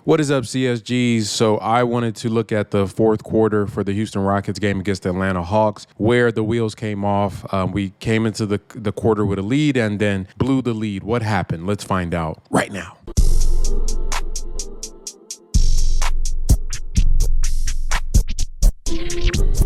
What is up, CSGs? So I wanted to look at the fourth quarter for the Houston Rockets game against the Atlanta Hawks, where the wheels came off. We came into the quarter with a lead and then blew the lead. What happened? Let's find out right now.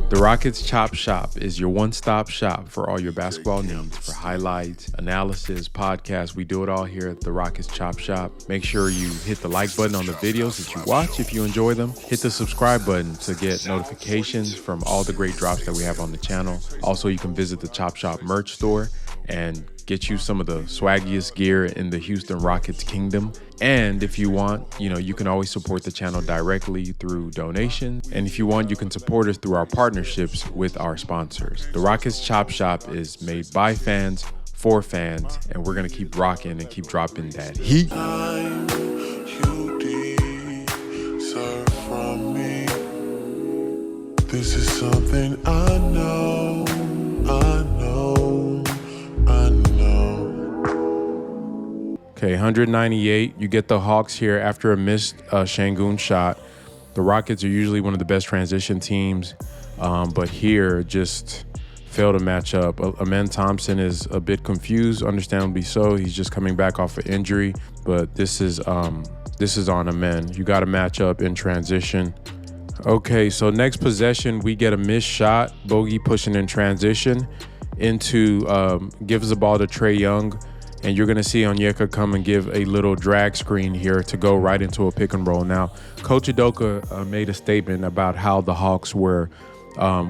The Rockets Chop Shop is your one-stop shop for all your basketball needs, for highlights, analysis, podcasts. We do it all here at the Rockets Chop Shop. Make sure you hit the like button on the videos that you watch if you enjoy them. Hit the subscribe button to get notifications from all the great drops that we have on the channel. Also, you can visit the Chop Shop merch store and get you some of the swaggiest gear in the Houston Rockets kingdom. And if you want, you can always support the channel directly through donations. And if you want, you can support us through our partnerships with our sponsors. The Rockets Chop Shop is made by fans, for fans, and we're going to keep rocking and keep dropping that heat. This is something I know. Okay, 198. You get the Hawks here after a missed Sengun shot. The Rockets are usually one of the best transition teams, but here just failed to match up. Amen Thompson is a bit confused, understandably so. He's just coming back off an injury, but this is on Amen. You got to match up in transition. Okay, so next possession, we get a missed shot. Bogey pushing in transition gives the ball to Trae Young. And you're going to see Onyeka come and give a little drag screen here to go right into a pick and roll. Now, Coach Udoka made a statement about how the Hawks were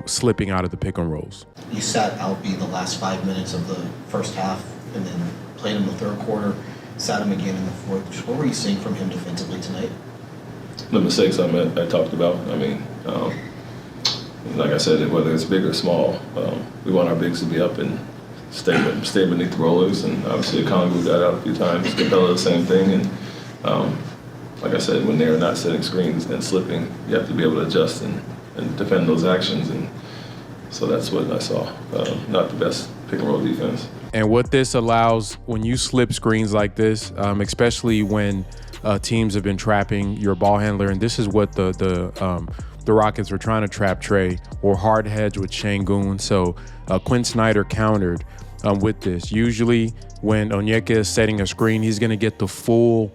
slipping out of the pick and rolls. You sat Alpi the last 5 minutes of the first half and then played him the third quarter, sat him again in the fourth. What were you seeing from him defensively tonight? The mistakes I talked about. Like I said, whether it's big or small, we want our bigs to be up and stay beneath the rollers, and obviously Okongwu got out a few times. Capella, the same thing, and like I said, when they're not setting screens and slipping, you have to be able to adjust and defend those actions, and so that's what I saw. Not the best pick and roll defense. And what this allows, when you slip screens like this, especially when teams have been trapping your ball handler, and this is what the Rockets were trying to trap Trae or hard hedge with Sengun. So Quinn Snyder countered with this. Usually when Onyeka is setting a screen, he's going to get the full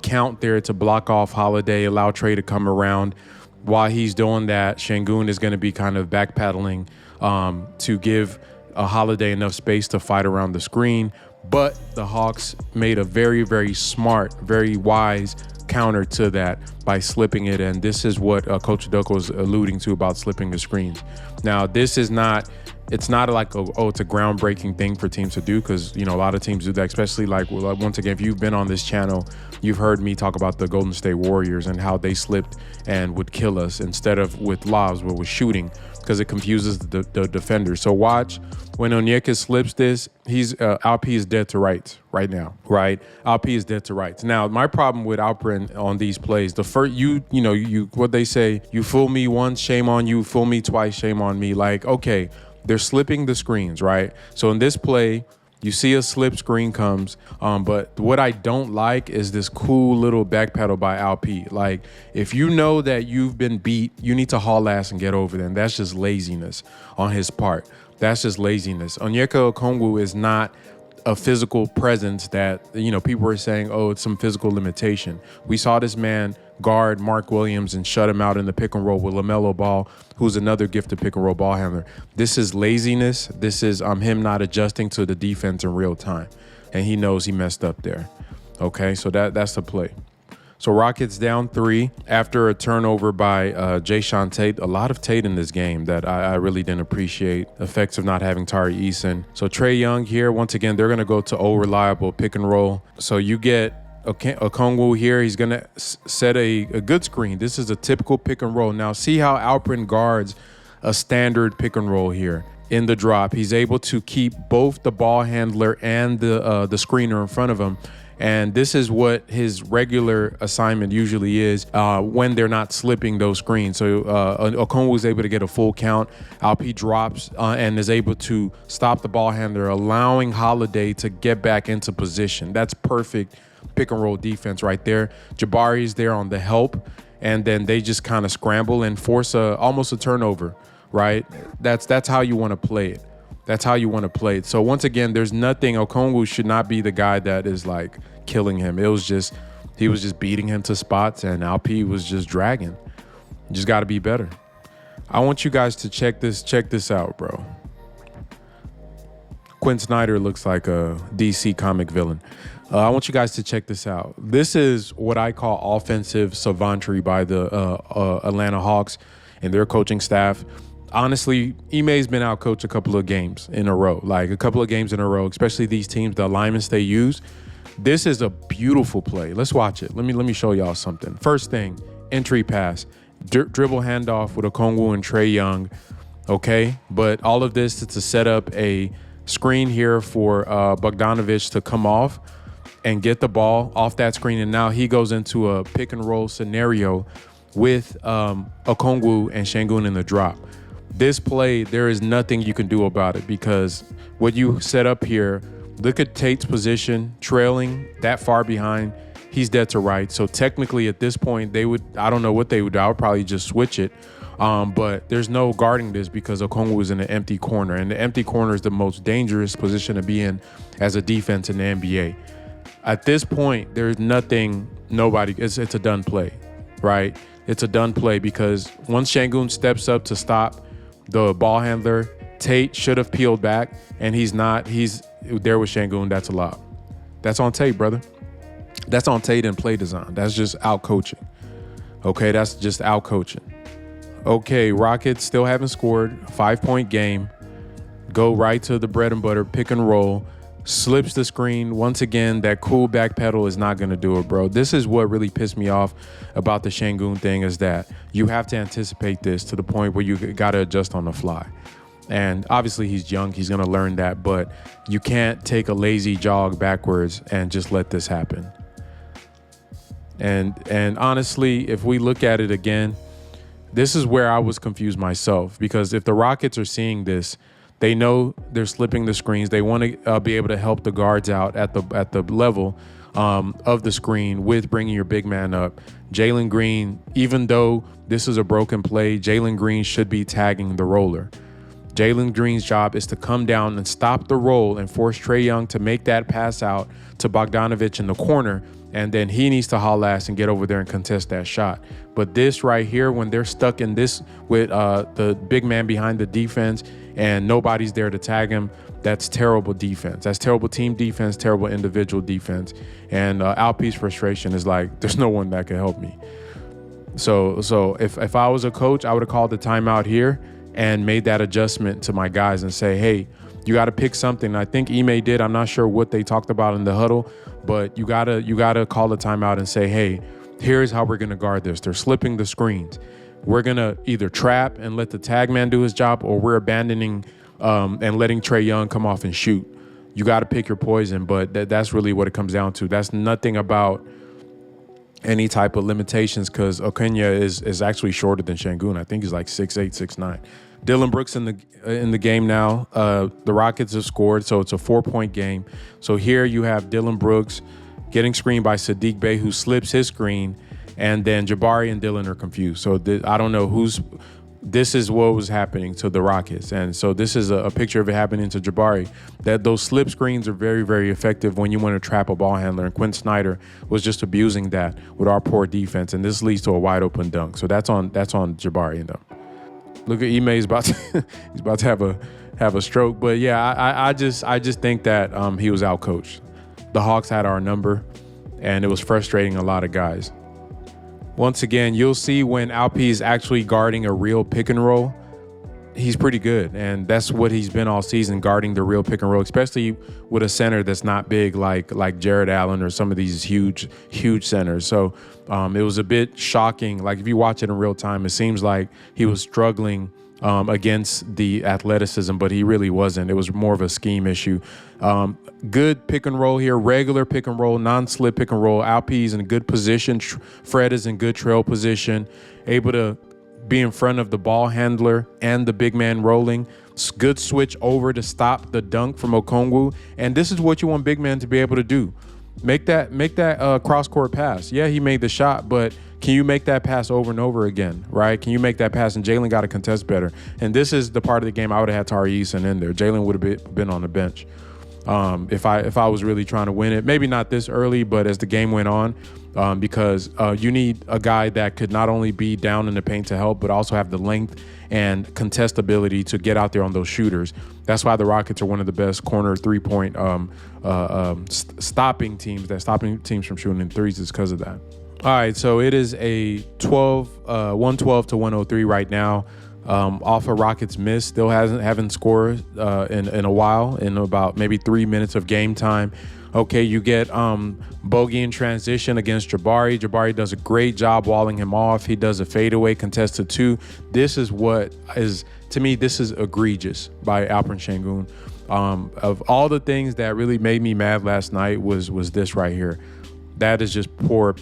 count there to block off Holiday, allow Trae to come around. While he's doing that, Sengun is going to be kind of backpedaling to give Holiday enough space to fight around the screen. But the Hawks made a very, very smart, very wise counter to that by slipping it, and this is what Coach Udoka was alluding to about slipping the screens. Now, this is not, it's not like, it's a groundbreaking thing for teams to do, because, a lot of teams do that, especially once again, if you've been on this channel, you've heard me talk about the Golden State Warriors and how they slipped and would kill us instead of with lobs, but with shooting, because it confuses the defender. So watch, when Onyeka slips this, Alp is dead to rights right now, right? Alp is dead to rights. Now, my problem with Alperen on these plays, the first, what they say, you fool me once, shame on you, fool me twice, shame on me. Like, okay, they're slipping the screens, right? So in this play, you see a slip screen comes, but what I don't like is this cool little backpedal by Alp. Like, if you know that you've been beat, you need to haul ass and get over them. That's just laziness on his part. That's just laziness. Onyeka Okongwu is not a physical presence that, people are saying, it's some physical limitation. We saw this man guard Mark Williams and shut him out in the pick and roll with LaMelo Ball, who's another gifted pick and roll ball handler. This is laziness. This is him not adjusting to the defense in real time. And he knows he messed up there. Okay, so that's the play. So Rockets down 3 after a turnover by Jae'Sean Tate. A lot of Tate in this game that I really didn't appreciate. Effects of not having Tari Eason. So Trae Young here, once again, they're going to go to reliable pick and roll. So you get Okongwu here. He's going to set a good screen. This is a typical pick and roll. Now see how Alperen guards a standard pick and roll here. In the drop, he's able to keep both the ball handler and the screener in front of him. And this is what his regular assignment usually is when they're not slipping those screens. So Okongwu was able to get a full count. Alp drops and is able to stop the ball handler, allowing Holiday to get back into position. That's perfect pick and roll defense right there. Jabari's there on the help, and then they just kind of scramble and force almost a turnover, right? That's how you want to play it. That's how you want to play it. So once again, there's nothing. Okongwu should not be the guy that is like killing him. He was just beating him to spots, and Alp was just dragging. You just got to be better. I want you guys to check this out, bro. Quinn Snyder looks like a DC comic villain. I want you guys to check this out. This is what I call offensive savantry by the Atlanta Hawks and their coaching staff. Honestly, Ime's been outcoached a couple of games in a row, especially these teams, the alignments they use. This is a beautiful play. Let's watch it. Let me show y'all something. First thing, entry pass, dribble handoff with Okongwu and Trae Young. Okay, but all of this is to set up a screen here for Bogdanovic to come off and get the ball off that screen, and now he goes into a pick and roll scenario with Okongwu and Sengun in the drop. This play, there is nothing you can do about it because what you set up here, look at Tate's position, trailing that far behind. He's dead to right. So technically at this point, I don't know what they would do. I would probably just switch it. But there's no guarding this because Okongwu is in an empty corner. And the empty corner is the most dangerous position to be in as a defense in the NBA. At this point, there's it's a done play, right? It's a done play because once Sengun steps up to stop the ball handler, Tate should have peeled back, and he's not. He's there with Sengun. That's a lot. That's on Tate, brother. That's on Tate and play design. That's just out coaching. Okay, that's just out coaching. Okay, Rockets still haven't scored. 5-point game. Go right to the bread and butter, pick and roll. Slips the screen. Once again, that cool back pedal is not going to do it, bro. This is what really pissed me off about the Sengun thing is that you have to anticipate this to the point where you got to adjust on the fly. And obviously he's young. He's going to learn that. But you can't take a lazy jog backwards and just let this happen. And honestly, if we look at it again, this is where I was confused myself. Because if the Rockets are seeing this, they know they're slipping the screens. They want to be able to help the guards out at the level of the screen with bringing your big man up. Jalen Green, even though this is a broken play, Jalen Green should be tagging the roller. Jalen Green's job is to come down and stop the roll and force Trae Young to make that pass out to Bogdanovic in the corner, and then he needs to haul ass and get over there and contest that shot. But this right here, when they're stuck in this with the big man behind the defense and nobody's there to tag him, that's terrible defense. That's terrible team defense, terrible individual defense. And Alp's frustration is like, there's no one that can help me. So if I was a coach, I would have called the timeout here and made that adjustment to my guys and say, hey, you got to pick something. I think Ime did. I'm not sure what they talked about in the huddle, but you gotta call the timeout and say, hey, here's how we're going to guard this. They're slipping the screens. We're going to either trap and let the tag man do his job, or we're abandoning and letting Trae Young come off and shoot. You got to pick your poison, but that's really what it comes down to. That's nothing about any type of limitations because Okenya is actually shorter than Sengun. I think he's like 6'8", 6'9". Dylan Brooks in the game now. The Rockets have scored, so it's a 4-point game. So here you have Dylan Brooks getting screened by Saddiq Bey, who slips his screen, and then Jabari and Dylan are confused. So I don't know this is what was happening to the Rockets. And so this is a picture of it happening to Jabari. That those slip screens are very, very effective when you want to trap a ball handler. And Quinn Snyder was just abusing that with our poor defense. And this leads to a wide open dunk. So that's on Jabari and them. Look at Ime, he's about to have a stroke. But yeah, I just think that he was outcoached. The Hawks had our number, and it was frustrating a lot of guys. Once again, you'll see when Alp is actually guarding a real pick and roll, he's pretty good. And that's what he's been all season, guarding the real pick and roll, especially with a center that's not big like Jared Allen or some of these huge centers. So it was a bit shocking. Like if you watch it in real time, it seems like he was struggling against the athleticism, but he really wasn't. It was more of a scheme issue. Good pick and roll here, regular pick and roll, non-slip pick and roll. Alp's in a good position. Fred is in good trail position, able to be in front of the ball handler and the big man rolling. Good switch over to stop the dunk from Okongwu. And this is what you want big men to be able to do. Make that cross-court pass. Yeah, he made the shot, but can you make that pass over and over again, right? Can you make that pass? And Jalen got to contest better. And this is the part of the game I would have had Tari Eason in there. Jalen would have been on the bench. If I was really trying to win it, maybe not this early, but as the game went on, because you need a guy that could not only be down in the paint to help, but also have the length and contest ability to get out there on those shooters. That's why the Rockets are one of the best corner three-point stopping teams from shooting in threes is because of that. All right, so it is a 112 to 103 right now. Off a Rockets miss, still haven't scored in a while, in about maybe 3 minutes of game time. Okay, you get Bogey in transition against Jabari. Jabari does a great job walling him off. He does a fadeaway contested 2. This is what is, to me, this is egregious by Alperen Sengun. Of all the things that really made me mad last night was this right here. That is just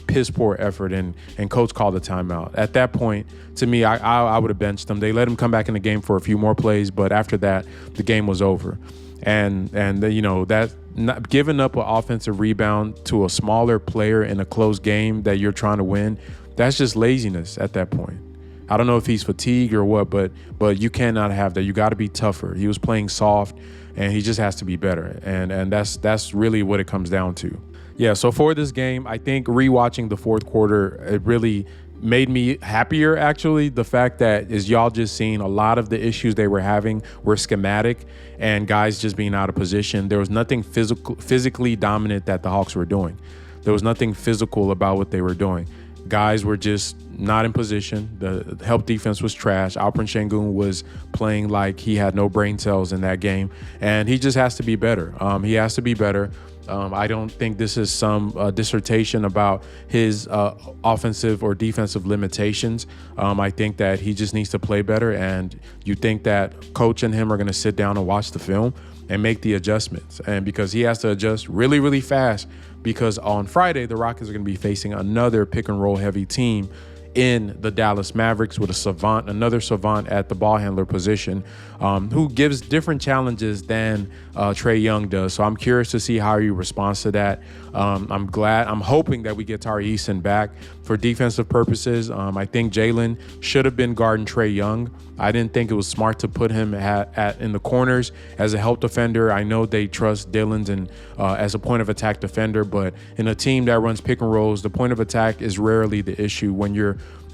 piss poor effort, and coach called a timeout. At that point, to me, I would have benched him. They let him come back in the game for a few more plays, but after that, the game was over. And that not giving up an offensive rebound to a smaller player in a close game that you're trying to win, that's just laziness at that point. I don't know if he's fatigued or what, but you cannot have that. You got to be tougher. He was playing soft, and he just has to be better. And that's really what it comes down to. Yeah, so for this game, I think rewatching the fourth quarter, it really made me happier, actually. The fact that is y'all just seeing a lot of the issues they were having were schematic and guys just being out of position. There was nothing physically dominant that the Hawks were doing. There was nothing physical about what they were doing. Guys were just not in position. The help defense was trash. Alperen Sengun was playing like he had no brain cells in that game, and he just has to be better. He has to be better. I don't think this is some dissertation about his offensive or defensive limitations. I think that he just needs to play better, and you think that coach and him are going to sit down and watch the film and make the adjustments. And because he has to adjust really, really fast, because on Friday, the Rockets are going to be facing another pick and roll heavy team in the Dallas Mavericks with another savant at the ball handler position, who gives different challenges than Trae Young does. So I'm curious to see how he responds to that. I'm hoping that we get Tari Eason back for defensive purposes. I think Jalen should have been guarding Trae Young. I didn't think it was smart to put him in the corners as a help defender. I know they trust Dillon's and as a point of attack defender, but in a team that runs pick and rolls, the point of attack is rarely the issue when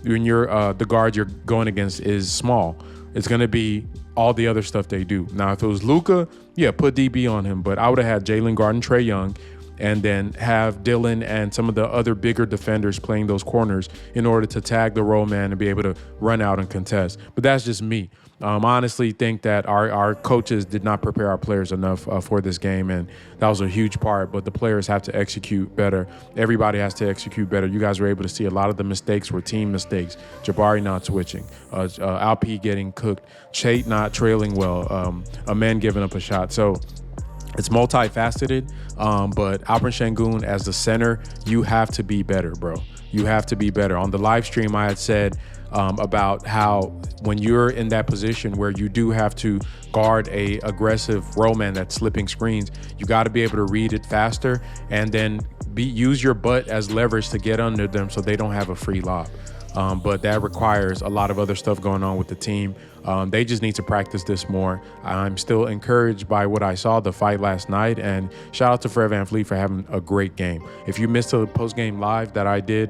the guard you're going against is small. It's going to be all the other stuff they do. Now, if it was Luka, yeah, put DB on him, but I would have had Jalen guarding Trae Young and then have Dillon and some of the other bigger defenders playing those corners in order to tag the roll man and be able to run out and contest. But that's just me. I honestly think that our coaches did not prepare our players enough for this game, and that was a huge part. But the players have to execute better. Everybody has to execute better. You guys were able to see a lot of the mistakes were team mistakes. Jabari not switching, Alp getting cooked, Chait not trailing well, Amen giving up a shot. So it's multifaceted, but Alperen Sengun as the center, you have to be better, bro. You have to be better. On the live stream, I had said about how when you're in that position where you do have to guard a aggressive roll man that's slipping screens, you got to be able to read it faster and then use your butt as leverage to get under them so they don't have a free lob. But that requires a lot of other stuff going on with the team. They just need to practice this more. I'm still encouraged by what I saw, the fight last night, and shout out to Fred VanVleet for having a great game. If you missed the post-game live that I did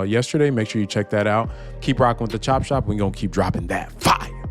yesterday, make sure you check that out. Keep rocking with the Chop Shop. We're going to keep dropping that fire.